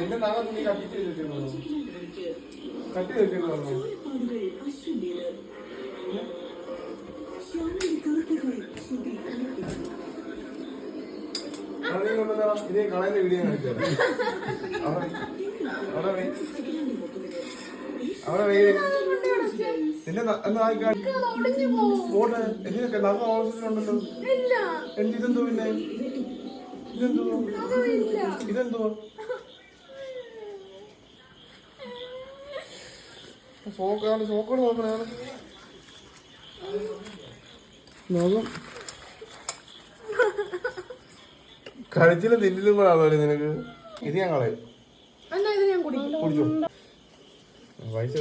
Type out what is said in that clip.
നിന്റെ നഖം നീ കട്ടി വെക്കുന്നു ഇതേ കളയുന്ന വീഡിയോ കാണിച്ചു അവിടെ വെയിൽ നിന്റെ പോട്ടെ എന്തിനൊക്കെ നഖം ആവശ്യത്തിനുണ്ടല്ലോ ഇതെന്തോ പിന്നെ ഇതെന്തോ സോക്കോട് നോക്കണേ നഖം കഴിച്ചില്ല തിന്നിലും കൂടെ ആണോ നിനക്ക് ഇത് ഞാൻ കളയും കുടിച്ചോ പൈസ